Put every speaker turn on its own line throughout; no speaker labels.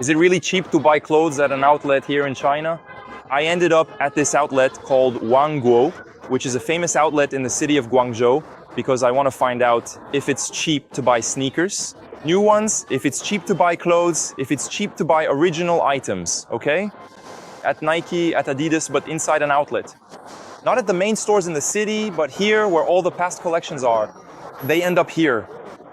Is it really cheap to buy clothes at an outlet here in China? I ended up at this outlet called Guangzhou, which is a famous outlet in the city of Guangzhou, because I want to find out if it's cheap to buy sneakers, new ones, if it's cheap to buy clothes, if it's cheap to buy original items, okay? At Nike, at Adidas, but inside an outlet. Not at the main stores in the city, but here where all the past collections are. They end up here.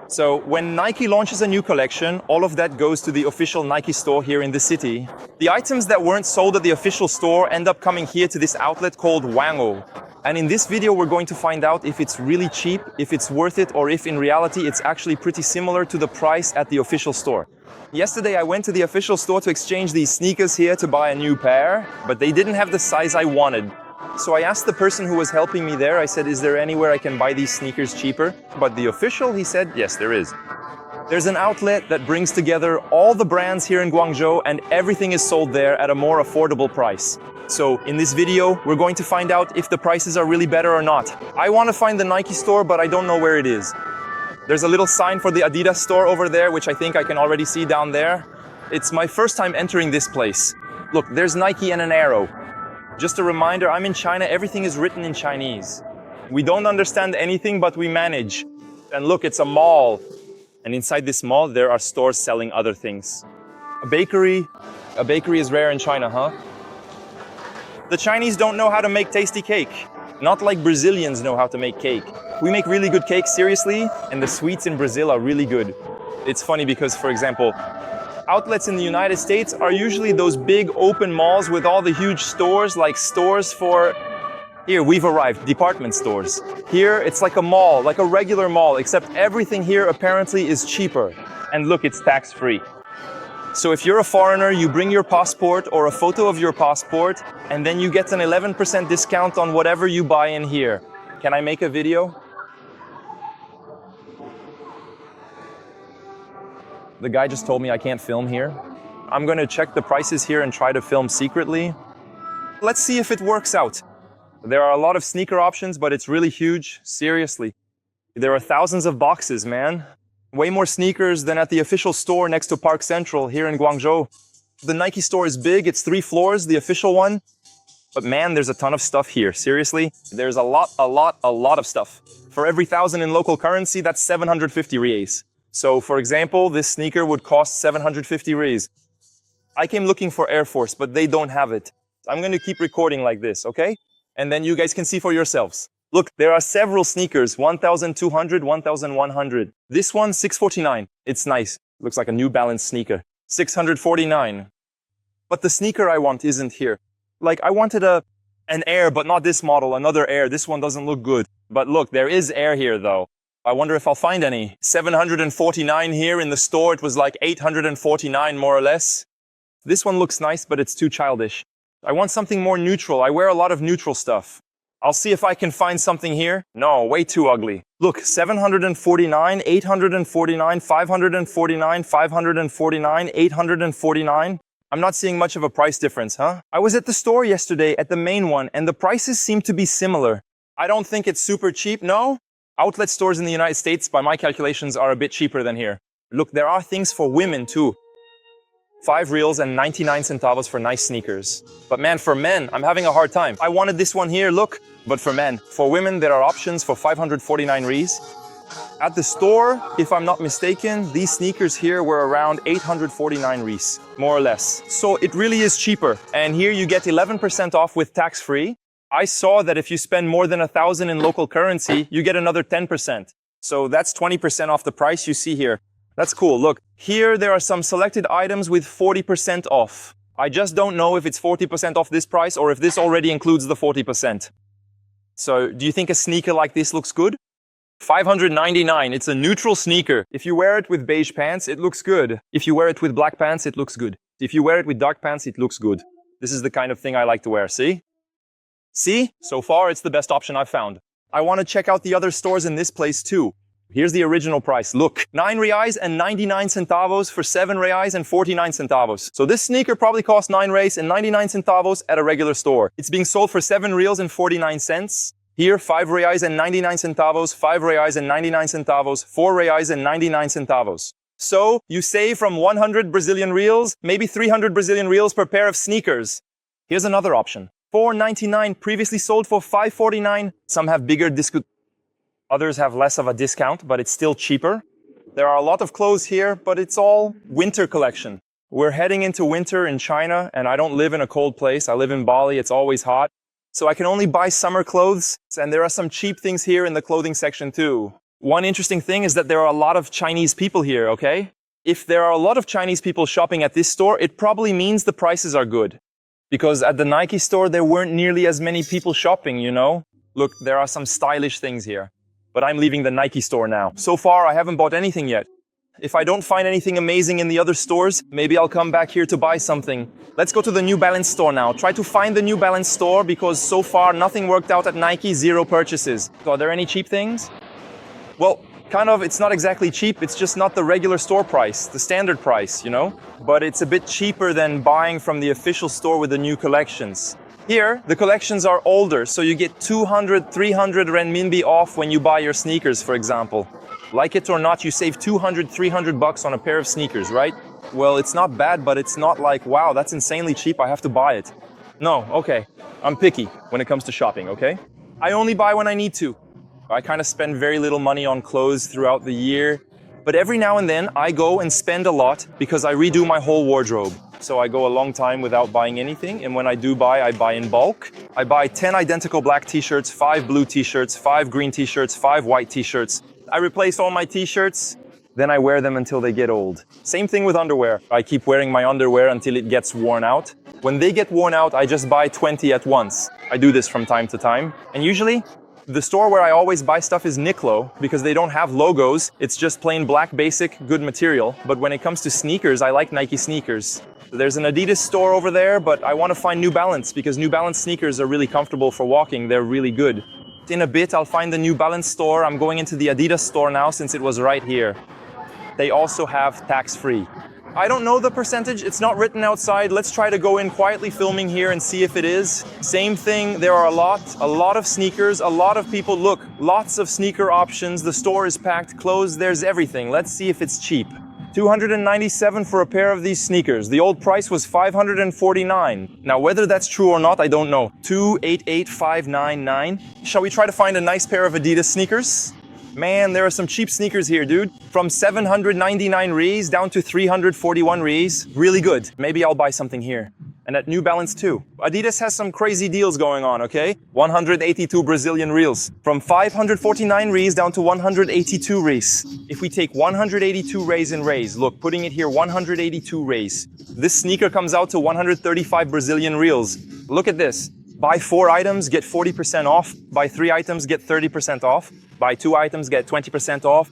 So when Nike launches a new collection, all of that goes to the official Nike store here in the city. The items that weren't sold at the official store end up coming here to this outlet called Guangzhou. And in this video, we're going to find out if it's really cheap, if it's worth it, or if in reality it's actually pretty similar to the price at the official store. Yesterday, I went to the official store to exchange these sneakers here to buy a new pair, but they didn't have the size I wanted. So I asked the person who was helping me there, I said, is there anywhere I can buy these sneakers cheaper? But the official, he said, yes, there is. There's an outlet that brings together all the brands here in Guangzhou and everything is sold there at a more affordable price. So in this video, we're going to find out if the prices are really better or not. I want to find the Nike store, but I don't know where it is. There's a little sign for the Adidas store over there, which I think I can already see down there. It's my first time entering this place. Look, there's Nike and an arrow. Just a reminder, I'm in China, everything is written in Chinese. We don't understand anything, but we manage. And look, it's a mall. And inside this mall, there are stores selling other things. A bakery is rare in China, huh? The Chinese don't know how to make tasty cake. Not like Brazilians know how to make cake. We make really good cake, seriously, and the sweets in Brazil are really good. It's funny because, for example, outlets in the United States are usually those big open malls with all the huge stores, like stores for... Here, we've arrived, department stores. Here, it's like a mall, like a regular mall, except everything here apparently is cheaper. And look, it's tax-free. So if you're a foreigner, you bring your passport or a photo of your passport, and then you get an 11% discount on whatever you buy in here. Can I make a video? The guy just told me I can't film here. I'm going to check the prices here and try to film secretly. Let's see if it works out. There are a lot of sneaker options, but it's really huge. Seriously. There are thousands of boxes, man. Way more sneakers than at the official store next to Park Central here in Guangzhou. The Nike store is big. It's 3 floors, the official one. But man, there's a ton of stuff here. Seriously. There's a lot of stuff. For every 1,000 in local currency, that's 750 reais. So, for example, this sneaker would cost 750 reais. I came looking for Air Force, but they don't have it. I'm going to keep recording like this, okay? And then you guys can see for yourselves. Look, there are several sneakers, 1,200, 1,100. This one, 649. It's nice. Looks like a New Balance sneaker. 649. But the sneaker I want isn't here. Like, I wanted an Air, but not this model, another Air. This one doesn't look good. But look, there is Air here, though. I wonder if I'll find any. 749 here in the store. It was like 849 more or less. This one looks nice, but it's too childish. I want something more neutral. I wear a lot of neutral stuff. I'll see if I can find something here. No, way too ugly. Look, 749, 849, 549, 549, 849. I'm not seeing much of a price difference, huh? I was at the store yesterday at the main one, and the prices seem to be similar. I don't think it's super cheap, no? Outlet stores in the United States, by my calculations, are a bit cheaper than here. Look, there are things for women too. 5 reals and 99 centavos for nice sneakers. But man, for men, I'm having a hard time. I wanted this one here, look. But for men. For women, there are options for 549 reais. At the store, if I'm not mistaken, these sneakers here were around 849 reais, more or less. So it really is cheaper. And here you get 11% off with tax-free. I saw that if you spend more than 1,000 in local currency, you get another 10%. So that's 20% off the price you see here. That's cool. Look, here there are some selected items with 40% off. I just don't know if it's 40% off this price or if this already includes the 40%. So, do you think a sneaker like this looks good? 599. It's a neutral sneaker. If you wear it with beige pants, it looks good. If you wear it with black pants, it looks good. If you wear it with dark pants, it looks good. This is the kind of thing I like to wear, see? See? So far, it's the best option I've found. I want to check out the other stores in this place too. Here's the original price. Look, 9 reais and 99 centavos for 7 reais and 49 centavos. So this sneaker probably costs 9 reais and 99 centavos at a regular store. It's being sold for 7 reals and 49 cents. Here, 5 reais and 99 centavos, 5 reais and 99 centavos, 4 reais and 99 centavos. So you save from 100 Brazilian reals, maybe 300 Brazilian reals per pair of sneakers. Here's another option. $4.99, previously sold for $5.49. Some have bigger discount. Others have less of a discount, but it's still cheaper. There are a lot of clothes here, but it's all winter collection. We're heading into winter in China, and I don't live in a cold place. I live in Bali. It's always hot. So I can only buy summer clothes, and there are some cheap things here in the clothing section too. One interesting thing is that there are a lot of Chinese people here, okay? If there are a lot of Chinese people shopping at this store, it probably means the prices are good. Because at the Nike store, there weren't nearly as many people shopping, you know? Look, there are some stylish things here. But I'm leaving the Nike store now. So far, I haven't bought anything yet. If I don't find anything amazing in the other stores, maybe I'll come back here to buy something. Let's go to the New Balance store now. Try to find the New Balance store because so far nothing worked out at Nike, 0 purchases. So are there any cheap things? Well, kind of, it's not exactly cheap. It's just not the regular store price, the standard price, you know? But it's a bit cheaper than buying from the official store with the new collections. Here, the collections are older, so you get 200, 300 renminbi off when you buy your sneakers, for example. Like it or not, you save 200, 300 bucks on a pair of sneakers, right? Well, it's not bad, but it's not like, wow, that's insanely cheap, I have to buy it. No, okay. I'm picky when it comes to shopping, okay? I only buy when I need to. I kind of spend very little money on clothes throughout the year. But every now and then, I go and spend a lot because I redo my whole wardrobe. So I go a long time without buying anything, and when I do buy, I buy in bulk. I buy 10 identical black t-shirts, 5 blue t-shirts, 5 green t-shirts, 5 white t-shirts. I replace all my t-shirts, then I wear them until they get old. Same thing with underwear. I keep wearing my underwear until it gets worn out. When they get worn out, I just buy 20 at once. I do this from time to time. And usually, the store where I always buy stuff is Niklo, because they don't have logos. It's just plain black, basic, good material. But when it comes to sneakers, I like Nike sneakers. There's an Adidas store over there, but I want to find New Balance because New Balance sneakers are really comfortable for walking. They're really good. In a bit, I'll find the New Balance store. I'm going into the Adidas store now since it was right here. They also have tax-free. I don't know the percentage. It's not written outside. Let's try to go in quietly filming here and see if it is. Same thing. There are a lot of sneakers, a lot of people. Look, lots of sneaker options. The store is packed, closed. There's everything. Let's see if it's cheap. $297 for a pair of these sneakers. The old price was $549. Now, whether that's true or not, I don't know. $288,599. Shall we try to find a nice pair of Adidas sneakers? Man, there are some cheap sneakers here, dude. From 799 reais down to 341 reais. Really good. Maybe I'll buy something here. And at New Balance too. Adidas has some crazy deals going on, okay? 182 Brazilian reals. From 549 reais down to 182 reais. If we take 182 reais in reais, look, putting it here, 182 reais. This sneaker comes out to 135 Brazilian reals. Look at this. Buy 4 items, get 40% off. Buy 3 items, get 30% off. Buy 2 items, get 20% off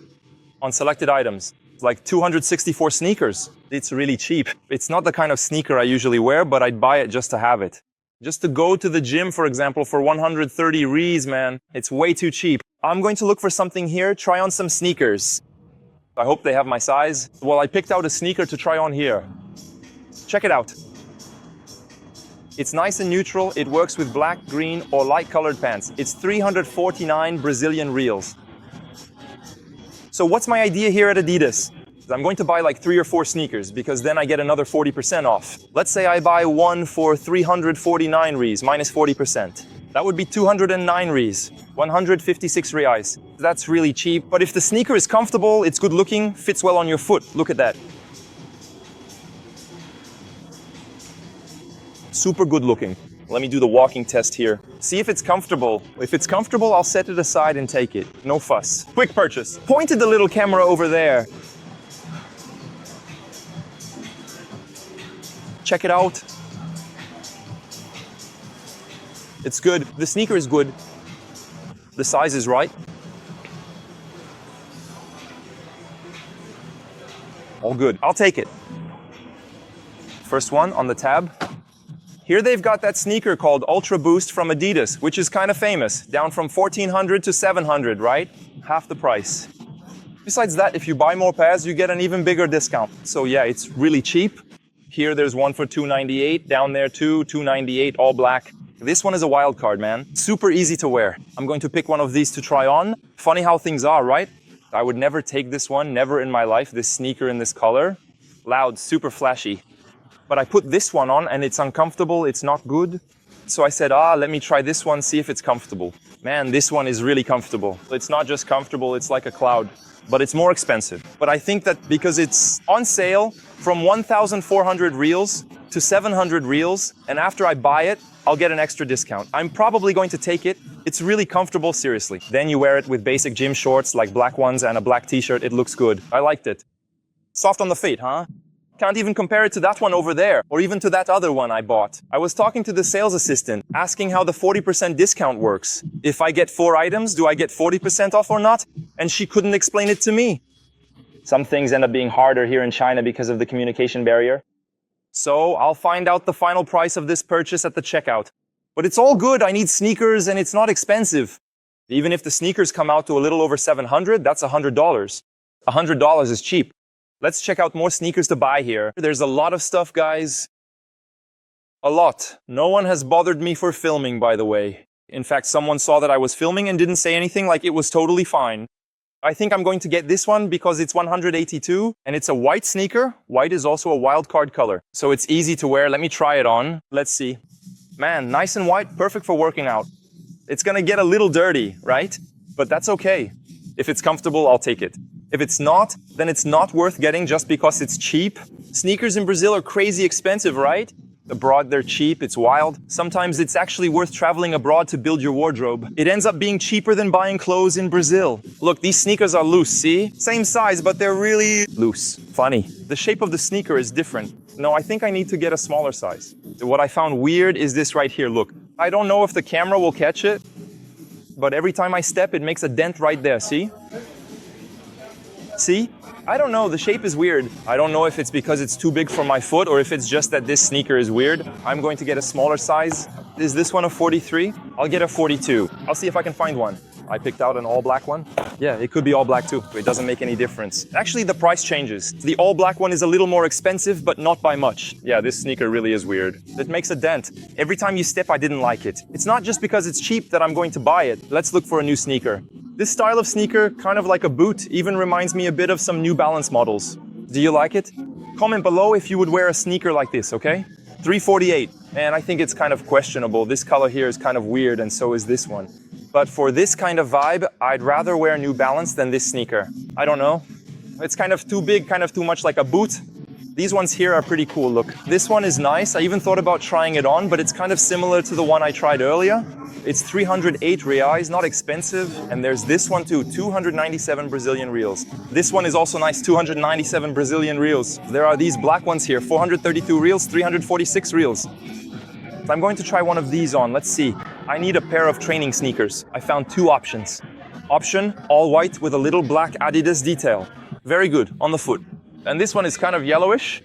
on selected items. Like 264 sneakers. It's really cheap. It's not the kind of sneaker I usually wear, but I'd buy it just to have it. Just to go to the gym, for example, for 130 reais, man. It's way too cheap. I'm going to look for something here, try on some sneakers. I hope they have my size. Well, I picked out a sneaker to try on here. Check it out. It's nice and neutral. It works with black, green, or light colored pants. It's 349 Brazilian reals. So what's my idea here at Adidas? I'm going to buy like 3 or 4 sneakers because then I get another 40% off. Let's say I buy one for 349 reais minus 40%. That would be 209 reais, 156 reais. That's really cheap, but if the sneaker is comfortable, it's good looking, fits well on your foot. Look at that. Super good looking. Let me do the walking test here. See if it's comfortable. If it's comfortable, I'll set it aside and take it. No fuss. Quick purchase. Pointed the little camera over there. Check it out. It's good. The sneaker is good. The size is right. All good. I'll take it. First one on the tab. Here they've got that sneaker called Ultra Boost from Adidas, which is kind of famous, down from 1,400 to 700, right? Half the price. Besides that, if you buy more pairs, you get an even bigger discount. So yeah, it's really cheap. Here there's one for 298, down there too, 298, all black. This one is a wild card, man. Super easy to wear. I'm going to pick one of these to try on. Funny how things are, right? I would never take this one, never in my life, this sneaker in this color. Loud, super flashy. But I put this one on and it's uncomfortable, it's not good. So I said, let me try this one, see if it's comfortable. Man, this one is really comfortable. It's not just comfortable, it's like a cloud. But it's more expensive. But I think that because it's on sale from 1,400 reals to 700 reals, and after I buy it, I'll get an extra discount. I'm probably going to take it. It's really comfortable, seriously. Then you wear it with basic gym shorts, like black ones and a black t-shirt. It looks good. I liked it. Soft on the feet, huh? Can't even compare it to that one over there, or even to that other one I bought. I was talking to the sales assistant, asking how the 40% discount works. If I get 4 items, do I get 40% off or not? And she couldn't explain it to me. Some things end up being harder here in China because of the communication barrier. So I'll find out the final price of this purchase at the checkout. But it's all good, I need sneakers and it's not expensive. Even if the sneakers come out to a little over $700, that's $100. $100 is cheap. Let's check out more sneakers to buy here. There's a lot of stuff, guys. A lot. No one has bothered me for filming, by the way. In fact, someone saw that I was filming and didn't say anything, like it was totally fine. I think I'm going to get this one because it's 182 and it's a white sneaker. White is also a wild card color, so it's easy to wear. Let me try it on. Let's see. Man, nice and white, perfect for working out. It's gonna get a little dirty, right? But that's okay. If it's comfortable, I'll take it. If it's not, then it's not worth getting just because it's cheap. Sneakers in Brazil are crazy expensive, right? Abroad, they're cheap, it's wild. Sometimes it's actually worth traveling abroad to build your wardrobe. It ends up being cheaper than buying clothes in Brazil. Look, these sneakers are loose, see? Same size, but they're really loose. Funny. The shape of the sneaker is different. No, I think I need to get a smaller size. What I found weird is this right here, look. I don't know if the camera will catch it, but every time I step, it makes a dent right there, see? See? I don't know, the shape is weird. I don't know if it's because it's too big for my foot or if it's just that this sneaker is weird. I'm going to get a smaller size. Is this one a 43? I'll get a 42. I'll see if I can find one. I picked out an all black one. Yeah, it could be all black too. It doesn't make any difference. Actually, the price changes. The all black one is a little more expensive, but not by much. Yeah, this sneaker really is weird. It makes a dent. Every time you step, I didn't like it. It's not just because it's cheap that I'm going to buy it. Let's look for a new sneaker. This style of sneaker, kind of like a boot, even reminds me a bit of some New Balance models. Do you like it? Comment below if you would wear a sneaker like this, okay? 348. And I think it's kind of questionable. This color here is kind of weird, and so is this one. But for this kind of vibe, I'd rather wear New Balance than this sneaker. I don't know. It's kind of too big, kind of too much like a boot. These ones here are pretty cool, look. This one is nice. I even thought about trying it on, but it's kind of similar to the one I tried earlier. It's 308 reais, not expensive. And there's this one too, 297 Brazilian reals. This one is also nice, 297 Brazilian reals. There are these black ones here, 432 reals, 346 reals. I'm going to try one of these on, let's see. I need a pair of training sneakers. I found 2 options. Option, all white with a little black Adidas detail. Very good, on the foot. And this one is kind of yellowish.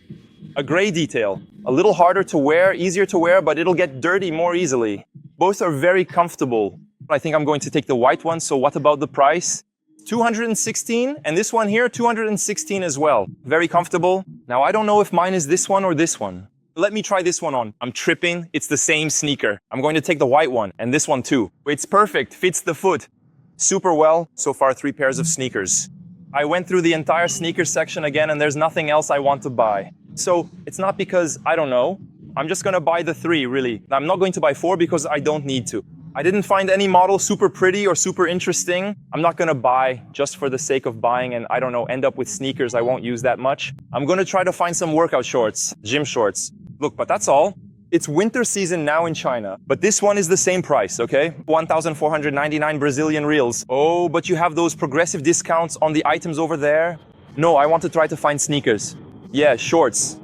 A gray detail. A little harder to wear, easier to wear, but it'll get dirty more easily. Both are very comfortable. I think I'm going to take the white one, so what about the price? 216, and this one here, 216 as well. Very comfortable. Now, I don't know if mine is this one or this one. Let me try this one on. I'm tripping. It's the same sneaker. I'm going to take the white one, and this one too. It's perfect, fits the foot. Super well. So far, 3 pairs of sneakers. I went through the entire sneaker section again, and there's nothing else I want to buy. So it's not because I don't know. I'm just gonna buy the 3, really. I'm not going to buy 4 because I don't need to. I didn't find any model super pretty or super interesting. I'm not gonna buy just for the sake of buying and, I don't know, end up with sneakers I won't use that much. I'm gonna try to find some workout shorts, gym shorts. Look, but that's all. It's winter season now in China, but this one is the same price, okay? 1,499 Brazilian reals. Oh, but you have those progressive discounts on the items over there? No, I want to try to find sneakers. Yeah, shorts.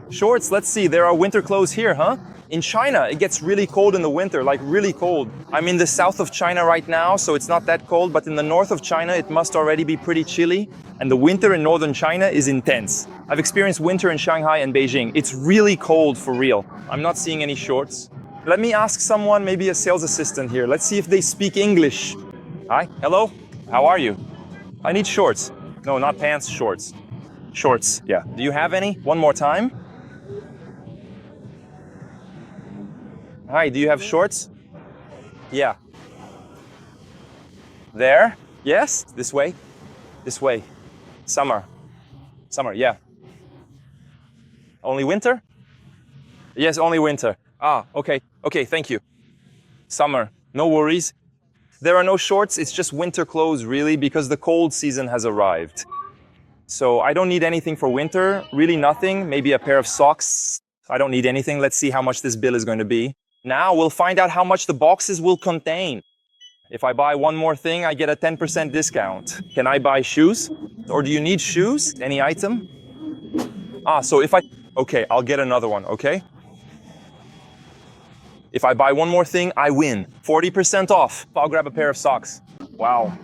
Shorts, let's see, there are winter clothes here, huh? In China, it gets really cold in the winter, like really cold. I'm in the south of China right now, so it's not that cold, but in the north of China, it must already be pretty chilly. And the winter in northern China is intense. I've experienced winter in Shanghai and Beijing. It's really cold for real. I'm not seeing any shorts. Let me ask someone, maybe a sales assistant here. Let's see if they speak English. Hi, hello, how are you? I need shorts. No, not pants, shorts. Shorts, yeah. Do you have any? One more time. Hi, do you have shorts? Yeah. There? Yes? This way? This way. Summer. Summer, yeah. Only winter? Yes, only winter. Ah, okay. Okay, thank you. Summer. No worries. There are no shorts, it's just winter clothes, really, because the cold season has arrived. So I don't need anything for winter, really nothing. Maybe a pair of socks. I don't need anything. Let's see how much this bill is going to be. Now we'll find out how much the boxes will contain. If I buy one more thing, I get a 10% discount. Can I buy shoes? Or do you need shoes? Any item? Ah, so if I... Okay, I'll get another one, okay? If I buy one more thing, I win. 40% off. I'll grab a pair of socks. Wow.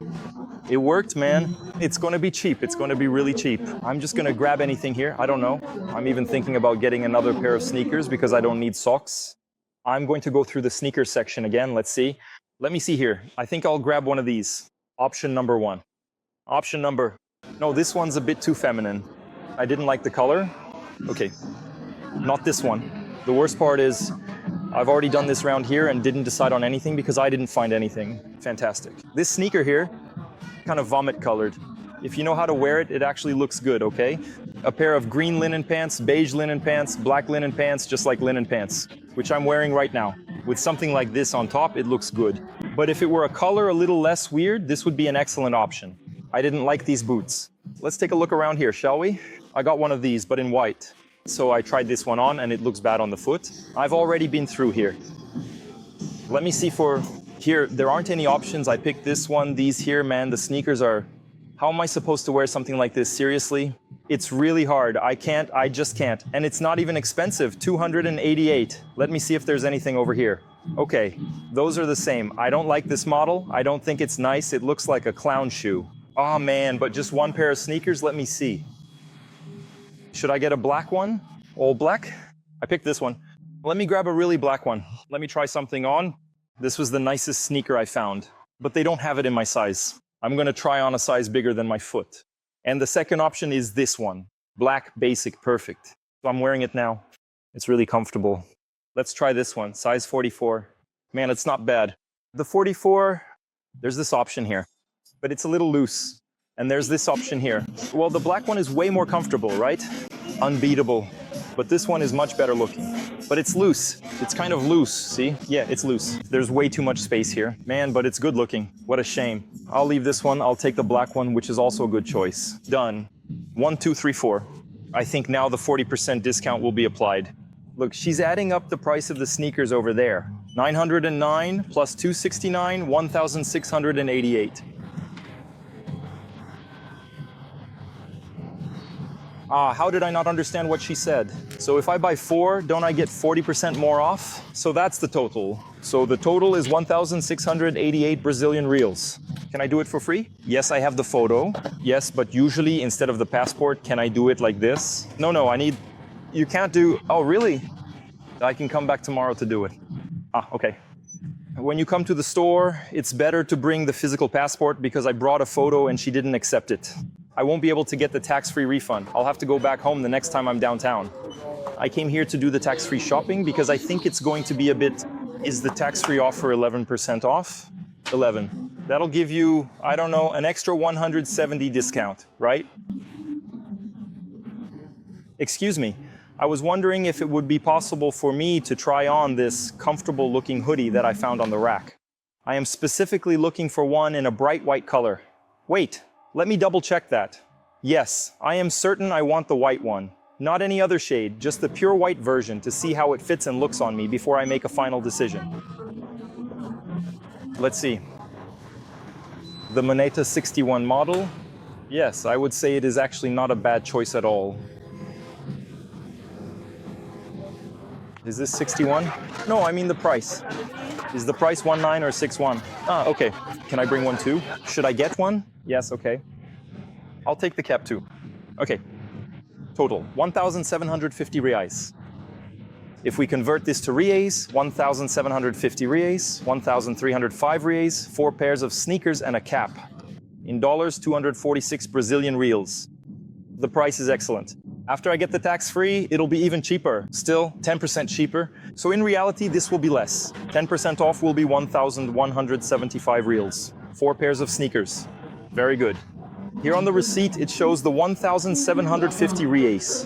It worked, man. It's going to be cheap. It's going to be really cheap. I'm just going to grab anything here. I don't know. I'm even thinking about getting another pair of sneakers because I don't need socks. I'm going to go through the sneakers section again. Let's see. Let me see here. I think I'll grab one of these. Option number 1. Option number... No, this one's a bit too feminine. I didn't like the color. Okay. Not this one. The worst part is I've already done this round here and didn't decide on anything because I didn't find anything fantastic. This sneaker here, kind of vomit colored. If you know how to wear it, it actually looks good, okay? A pair of green linen pants, beige linen pants, black linen pants, just like linen pants, which I'm wearing right now. With something like this on top, it looks good. But if it were a color a little less weird, this would be an excellent option. I didn't like these boots. Let's take a look around here, shall we? I got one of these, but in white. So I tried this one on and it looks bad on the foot. I've already been through here. Let me see for here. There aren't any options. I picked this one. These here, man, the sneakers are... How am I supposed to wear something like this? Seriously? It's really hard. I just can't. And it's not even expensive. $288. Let me see if there's anything over here. Okay, those are the same. I don't like this model. I don't think it's nice. It looks like a clown shoe. Oh man, but just one pair of sneakers? Let me see. Should I get a black one? All black? I picked this one. Let me grab a really black one. Let me try something on. This was the nicest sneaker I found, but they don't have it in my size. I'm going to try on a size bigger than my foot. And the second option is this one. Black, basic, perfect. So I'm wearing it now. It's really comfortable. Let's try this one, size 44. Man, it's not bad. The 44, there's this option here, but it's a little loose. And there's this option here. Well, the black one is way more comfortable, right? Unbeatable. But this one is much better looking. But it's loose. It's kind of loose, see? Yeah, it's loose. There's way too much space here. Man, but it's good looking. What a shame. I'll leave this one. I'll take the black one, which is also a good choice. Done. 1, 2, 3, 4. I think now the 40% discount will be applied. Look, she's adding up the price of the sneakers over there. 909 plus 269, 1,688. Ah, how did I not understand what she said? So if I buy 4, don't I get 40% more off? So that's the total. So the total is 1,688 Brazilian reals. Can I do it for free? Yes, I have the photo. Yes, but usually instead of the passport, can I do it like this? No, I need... You can't do... Oh, really? I can come back tomorrow to do it. Ah, okay. When you come to the store, it's better to bring the physical passport because I brought a photo and she didn't accept it. I won't be able to get the tax-free refund. I'll have to go back home the next time I'm downtown. I came here to do the tax-free shopping because I think it's going to be a bit... Is the tax-free offer 11% off? 11. That'll give you, I don't know, an extra 170 discount, right? Excuse me. I was wondering if it would be possible for me to try on this comfortable-looking hoodie that I found on the rack. I am specifically looking for one in a bright white color. Wait. Let me double check that. Yes, I am certain I want the white one. Not any other shade, just the pure white version to see how it fits and looks on me before I make a final decision. Let's see. The Moneta 61 model. Yes, I would say it is actually not a bad choice at all. Is this 61? No, I mean the price. Is the price 19 or 61? Ah, okay. Can I bring one too? Should I get one? Yes, okay. I'll take the cap too. Okay. Total, 1,750 reais. If we convert this to reais, 1,750 reais, 1,305 reais, 4 pairs of sneakers and a cap. In dollars, 246 Brazilian reals. The price is excellent. After I get the tax-free, it'll be even cheaper. Still, 10% cheaper. So in reality, this will be less. 10% off will be 1,175 reals. 4 pairs of sneakers. Very good. Here on the receipt, it shows the 1,750 reais.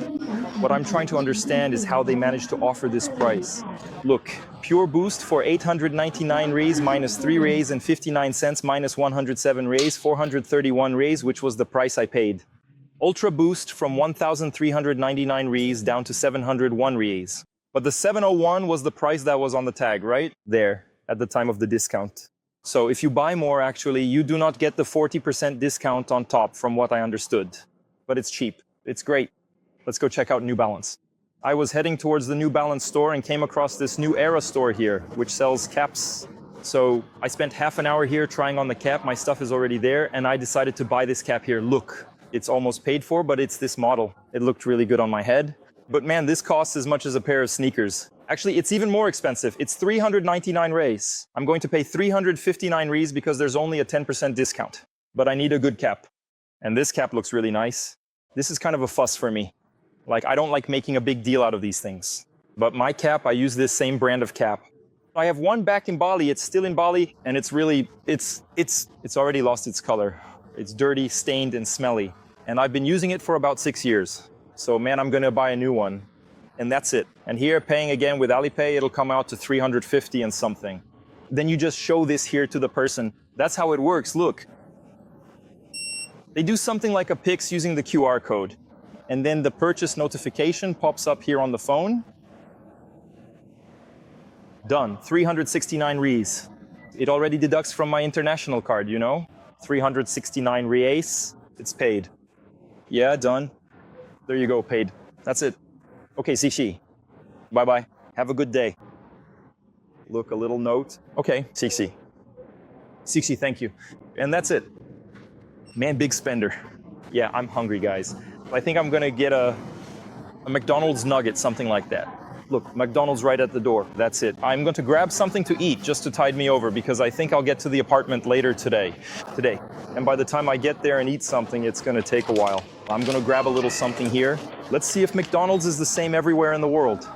What I'm trying to understand is how they managed to offer this price. Look, Pure Boost for 899 reais minus 3 reais and 59 cents minus 107 reais, 431 reais, which was the price I paid. Ultra Boost from 1,399 reais down to 701 reais. But the 701 was the price that was on the tag, right? There, at the time of the discount. So if you buy more, actually, you do not get the 40% discount on top from what I understood. But it's cheap. It's great. Let's go check out New Balance. I was heading towards the New Balance store and came across this New Era store here, which sells caps. So I spent half an hour here trying on the cap. My stuff is already there, and I decided to buy this cap here. Look, it's almost paid for, but it's this model. It looked really good on my head. But man, this costs as much as a pair of sneakers. Actually, it's even more expensive. It's 399 reais. I'm going to pay 359 reais because there's only a 10% discount. But I need a good cap. And this cap looks really nice. This is kind of a fuss for me. Like, I don't like making a big deal out of these things. But my cap, I use this same brand of cap. I have one back in Bali. It's still in Bali, and it's really, it's already lost its color. It's dirty, stained, and smelly. And I've been using it for about 6 years. So man, I'm gonna buy a new one. And that's it. And here, paying again with Alipay, it'll come out to 350 and something. Then you just show this here to the person. That's how it works, look. They do something like a Pix using the QR code. And then the purchase notification pops up here on the phone. Done, 369 reais. It already deducts from my international card, you know? 369 reais, it's paid. Yeah, done. There you go, paid. That's it. Okay, Xixi. Bye-bye. Have a good day. Look, a little note. Okay, Xixi. Xixi, thank you. And that's it. Man, big spender. Yeah, I'm hungry, guys. I think I'm gonna get a McDonald's nugget, something like that. Look, McDonald's right at the door. That's it. I'm going to grab something to eat just to tide me over because I think I'll get to the apartment later today. And by the time I get there and eat something, it's going to take a while. I'm going to grab a little something here. Let's see if McDonald's is the same everywhere in the world.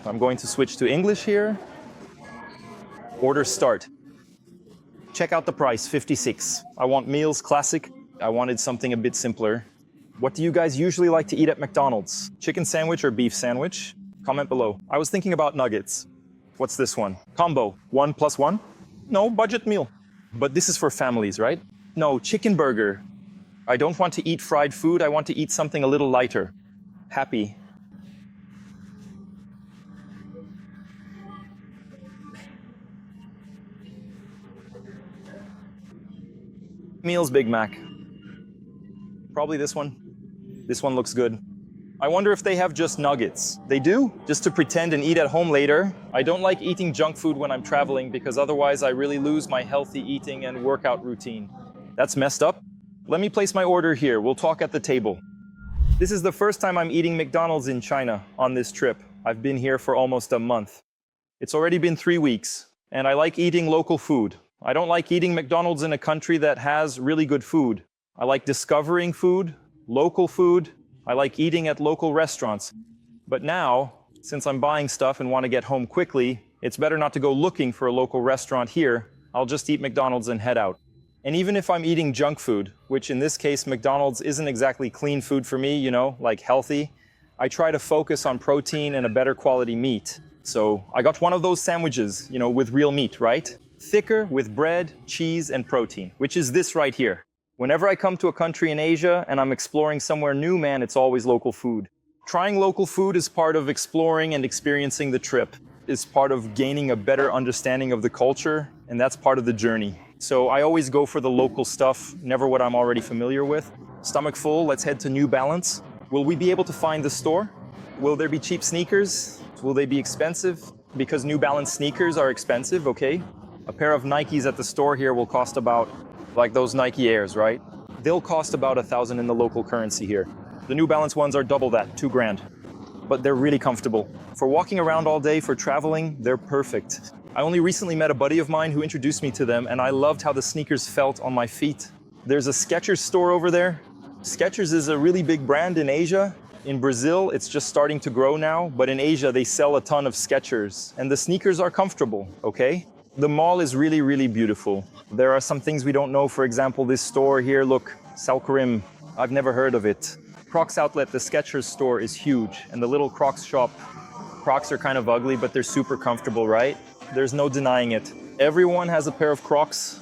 I'm going to switch to English here. Order start. Check out the price, 56. I want meals classic. I wanted something a bit simpler. What do you guys usually like to eat at McDonald's? Chicken sandwich or beef sandwich? Comment below. I was thinking about nuggets. What's this one? Combo, 1 + 1? No, budget meal. But this is for families, right? No, chicken burger. I don't want to eat fried food. I want to eat something a little lighter. Happy. Meals Big Mac. Probably this one. This one looks good. I wonder if they have just nuggets. They do? Just to pretend and eat at home later. I don't like eating junk food when I'm traveling because otherwise I really lose my healthy eating and workout routine. That's messed up. Let me place my order here. We'll talk at the table. This is the first time I'm eating McDonald's in China on this trip. I've been here for almost a month. It's already been 3 weeks, and I like eating local food. I don't like eating McDonald's in a country that has really good food. I like discovering food, local food. I like eating at local restaurants. But now, since I'm buying stuff and want to get home quickly, it's better not to go looking for a local restaurant here. I'll just eat McDonald's and head out. And even if I'm eating junk food, which in this case McDonald's isn't exactly clean food for me, you know, like healthy, I try to focus on protein and a better quality meat. So I got one of those sandwiches, you know, with real meat, right? Thicker with bread, cheese, and protein, which is this right here. Whenever I come to a country in Asia and I'm exploring somewhere new, man, it's always local food. Trying local food is part of exploring and experiencing the trip. It's part of gaining a better understanding of the culture, and that's part of the journey. So I always go for the local stuff, never what I'm already familiar with. Stomach full, let's head to New Balance. Will we be able to find the store? Will there be cheap sneakers? Will they be expensive? Because New Balance sneakers are expensive, okay? A pair of Nikes at the store here will cost about, like those Nike Airs, right? They'll cost about 1,000 in the local currency here. The New Balance ones are double that, 2 grand. But they're really comfortable. For walking around all day, for traveling, they're perfect. I only recently met a buddy of mine who introduced me to them, and I loved how the sneakers felt on my feet. There's a Skechers store over there. Skechers is a really big brand in Asia. In Brazil, it's just starting to grow now, but in Asia, they sell a ton of Skechers. And the sneakers are comfortable, okay? The mall is really, really beautiful. There are some things we don't know. For example, this store here, look, Salkarim. I've never heard of it. Crocs outlet, the Skechers store is huge. And the little Crocs shop, Crocs are kind of ugly, but they're super comfortable, right? There's no denying it. Everyone has a pair of Crocs.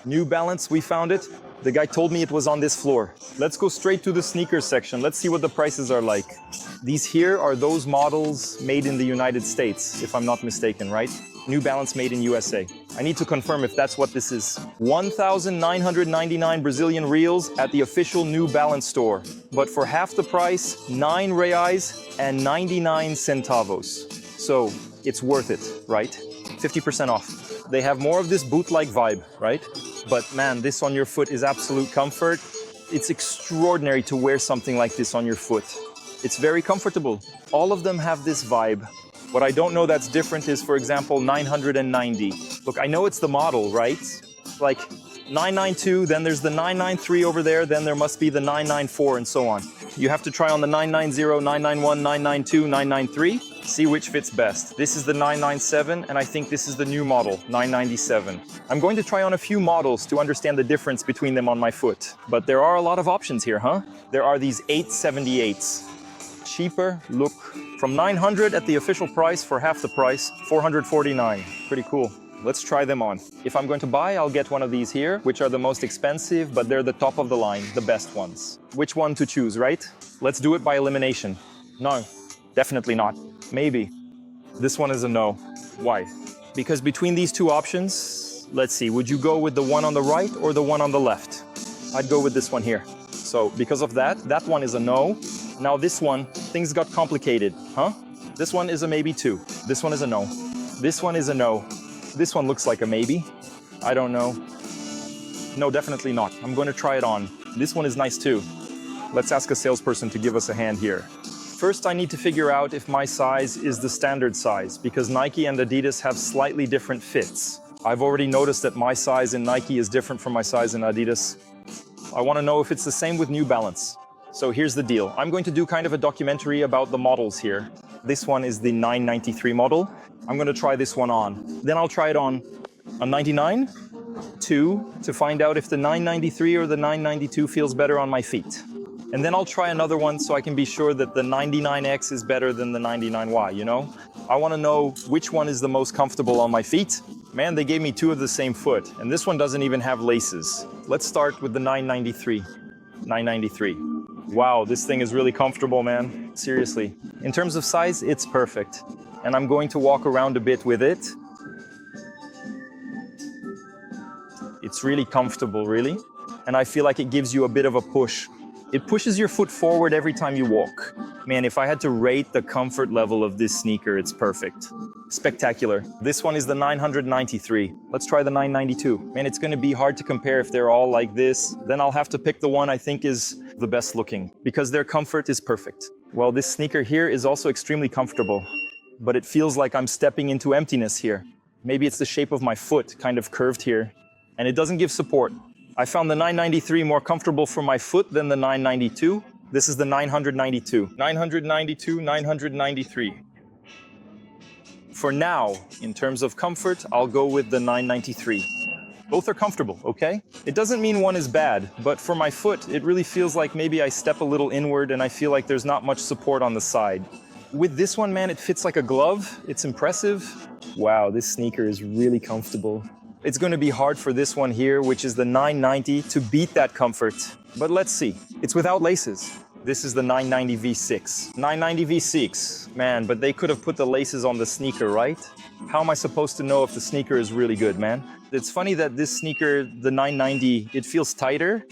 New Balance, we found it. The guy told me it was on this floor. Let's go straight to the sneakers section. Let's see what the prices are like. These here are those models made in the United States, if I'm not mistaken, right? New Balance made in USA. I need to confirm if that's what this is. 1,999 Brazilian reals at the official New Balance store. But for half the price, 9 reais and 99 centavos. So it's worth it, right? 50% off. They have more of this boot-like vibe, right? But man, this on your foot is absolute comfort. It's extraordinary to wear something like this on your foot. It's very comfortable. All of them have this vibe. What I don't know that's different is, for example, 990. Look, I know it's the model, right? Like 992, then there's the 993 over there, then there must be the 994 and so on. You have to try on the 990, 991, 992, 993, see which fits best. This is the 997, and I think this is the new model, 997. I'm going to try on a few models to understand the difference between them on my foot. But there are a lot of options here, huh? There are these 878s. Cheaper, look, from 900 at the official price for half the price, 449. Pretty cool. Let's try them on. If I'm going to buy, I'll get one of these here, which are the most expensive, but they're the top of the line, the best ones. Which one to choose, right? Let's do it by elimination. No, definitely not. Maybe. This one is a no. Why? Because between these two options, let's see, would you go with the one on the right or the one on the left? I'd go with this one here. So because of that, that one is a no. Now this one, things got complicated, huh? This one is a maybe too. This one is a no. This one is a no. This one looks like a maybe. I don't know. No, definitely not. I'm going to try it on. This one is nice too. Let's ask a salesperson to give us a hand here. First, I need to figure out if my size is the standard size, because Nike and Adidas have slightly different fits. I've already noticed that my size in Nike is different from my size in Adidas. I want to know if it's the same with New Balance. So here's the deal. I'm going to do kind of a documentary about the models here. This one is the 993 model. I'm going to try this one on. Then I'll try it on a 99, 2, to find out if the 993 or the 992 feels better on my feet. And then I'll try another one so I can be sure that the 99X is better than the 99Y, you know? I want to know which one is the most comfortable on my feet. Man, they gave me 2 of the same foot, and this one doesn't even have laces. Let's start with the 993. 993. Wow, this thing is really comfortable, man. Seriously. In terms of size, it's perfect. And I'm going to walk around a bit with it. It's really comfortable, really. And I feel like it gives you a bit of a push. It pushes your foot forward every time you walk. Man, if I had to rate the comfort level of this sneaker, it's perfect. Spectacular. This one is the 993. Let's try the 992. Man, it's going to be hard to compare if they're all like this. Then I'll have to pick the one I think is the best looking, because their comfort is perfect. Well, this sneaker here is also extremely comfortable, but it feels like I'm stepping into emptiness here. Maybe it's the shape of my foot, kind of curved here, and it doesn't give support. I found the 993 more comfortable for my foot than the 992. This is the 992. 992, 993. For now, in terms of comfort, I'll go with the 993. Both are comfortable, okay? It doesn't mean one is bad, but for my foot, it really feels like maybe I step a little inward and I feel like there's not much support on the side. With this one, man, it fits like a glove. It's impressive. Wow, this sneaker is really comfortable. It's going to be hard for this one here, which is the 990, to beat that comfort. But let's see. It's without laces. This is the 990 V6. 990 V6. Man, but they could have put the laces on the sneaker, right? How am I supposed to know if the sneaker is really good, man? It's funny that this sneaker, the 990, it feels tighter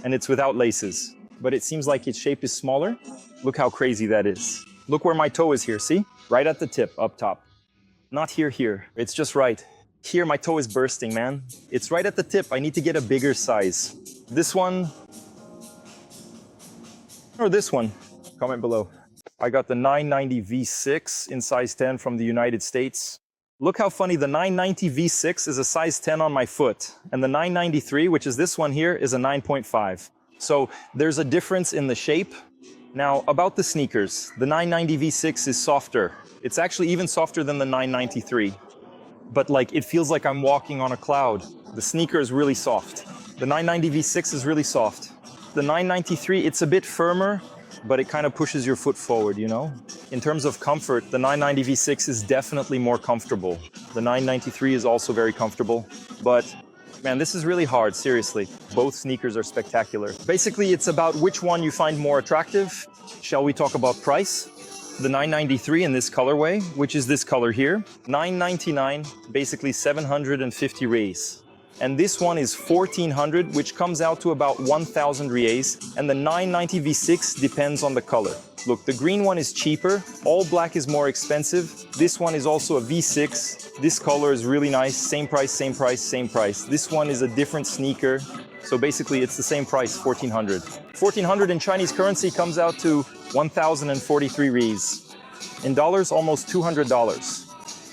and it's without laces. But it seems like its shape is smaller. Look how crazy that is. Look where my toe is here, see? Right at the tip, up top. Not here. It's just right. Here, my toe is bursting, man. It's right at the tip. I need to get a bigger size. This one, or this one? Comment below. I got the 990 V6 in size 10 from the United States. Look how funny, the 990 V6 is a size 10 on my foot, and the 993, which is this one here, is a 9.5. So there's a difference in the shape. Now, about the sneakers, the 990 V6 is softer. It's actually even softer than the 993. but like it feels like I'm walking on a cloud. The sneaker is really soft. The 990 V6 is really soft. The 993, it's a bit firmer, but it kind of pushes your foot forward, you know? In terms of comfort, the 990 V6 is definitely more comfortable. The 993 is also very comfortable, but man, this is really hard, seriously. Both sneakers are spectacular. Basically, it's about which one you find more attractive. Shall we talk about price? The 993 in this colorway, which is this color here, 999, basically 750 reais. And this one is 1400, which comes out to about 1000 reais. And the 990 V6 depends on the color. Look, the green one is cheaper. All black is more expensive. This one is also a V6. This color is really nice. Same price, same price, same price. This one is a different sneaker. So basically it's the same price, 1400. 1400 in Chinese currency comes out to 1043 reais. In dollars, almost $200.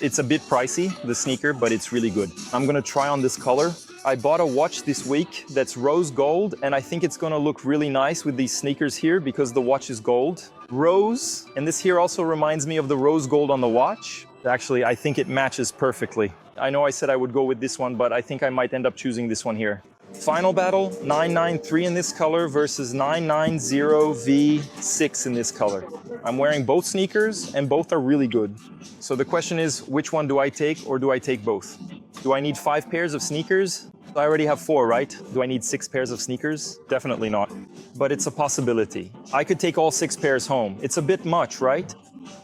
It's a bit pricey, the sneaker, but it's really good. I'm gonna try on this color. I bought a watch this week that's rose gold, and I think it's gonna look really nice with these sneakers here because the watch is gold. Rose, and this here also reminds me of the rose gold on the watch. Actually, I think it matches perfectly. I know I said I would go with this one, but I think I might end up choosing this one here. Final battle, 993 in this color versus 990 V6 in this color. I'm wearing both sneakers and both are really good. So the question is, which one do I take or do I take both? Do I need 5 pairs of sneakers? I already have 4, right? Do I need 6 pairs of sneakers? Definitely not. But it's a possibility. I could take all 6 pairs home. It's a bit much, right?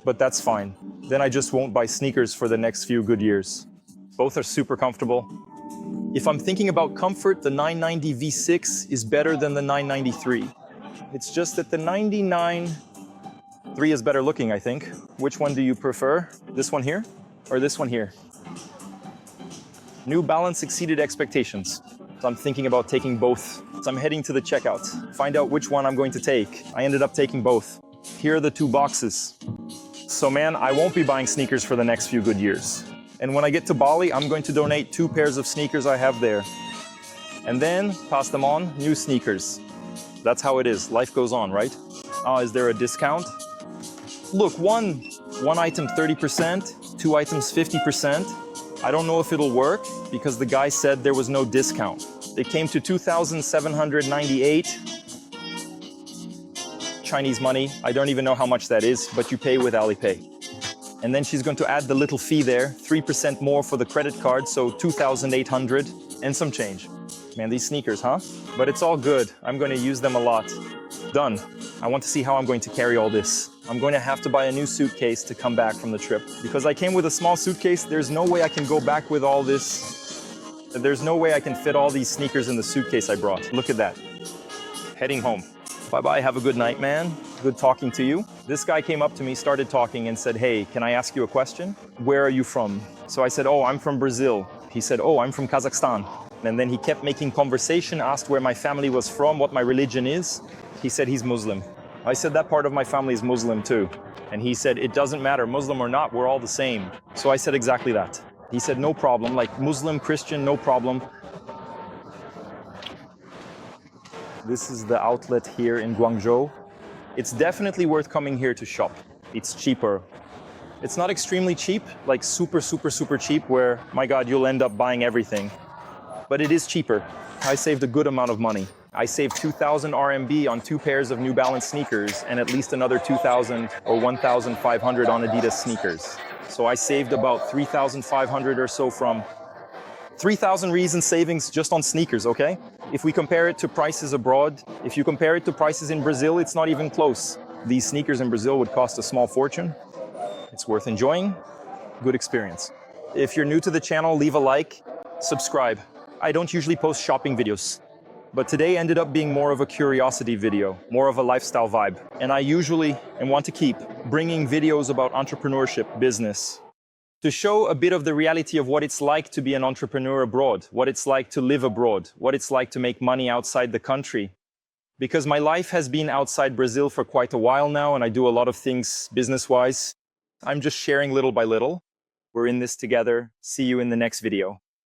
But that's fine. Then I just won't buy sneakers for the next few good years. Both are super comfortable. If I'm thinking about comfort, the 990 V6 is better than the 993. It's just that the 993 is better looking, I think. Which one do you prefer? This one here or this one here? New Balance exceeded expectations. So I'm thinking about taking both. So I'm heading to the checkout, find out which one I'm going to take. I ended up taking both. Here are the 2 boxes. So man, I won't be buying sneakers for the next few good years. And when I get to Bali, I'm going to donate 2 pairs of sneakers I have there. And then pass them on, new sneakers. That's how it is. Life goes on, right? Is there a discount? Look, one item 30%, 2 items 50%. I don't know if it'll work because the guy said there was no discount. It came to 2,798 Chinese money. I don't even know how much that is, but you pay with Alipay. And then she's going to add the little fee there, 3% more for the credit card, so 2,800 and some change. Man, these sneakers, huh? But it's all good. I'm going to use them a lot. Done. I want to see how I'm going to carry all this. I'm going to have to buy a new suitcase to come back from the trip. Because I came with a small suitcase, there's no way I can go back with all this. There's no way I can fit all these sneakers in the suitcase I brought. Look at that. Heading home. Bye-bye, have a good night, man. Good talking to you. This guy came up to me, started talking and said, hey, can I ask you a question? Where are you from? So I said, oh, I'm from Brazil. He said, oh, I'm from Kazakhstan. And then he kept making conversation, asked where my family was from, what my religion is. He said he's Muslim. I said that part of my family is Muslim too. And he said, it doesn't matter, Muslim or not, we're all the same. So I said exactly that. He said, no problem, like Muslim, Christian, no problem. This is the outlet here in Guangzhou. It's definitely worth coming here to shop. It's cheaper. It's not extremely cheap, like super, super, super cheap, where, my God, you'll end up buying everything. But it is cheaper. I saved a good amount of money. I saved 2,000 RMB on 2 pairs of New Balance sneakers and at least another 2,000 or 1,500 on Adidas sneakers. So I saved about 3,500 or so from 3,000 reason savings just on sneakers, okay? If we compare it to prices abroad, if you compare it to prices in Brazil, it's not even close. These sneakers in Brazil would cost a small fortune. It's worth enjoying. Good experience. If you're new to the channel, leave a like, subscribe. I don't usually post shopping videos, but today ended up being more of a curiosity video, more of a lifestyle vibe. And I usually, and want to keep, bringing videos about entrepreneurship, business, to show a bit of the reality of what it's like to be an entrepreneur abroad, what it's like to live abroad, what it's like to make money outside the country. Because my life has been outside Brazil for quite a while now, and I do a lot of things business-wise. I'm just sharing little by little. We're in this together. See you in the next video.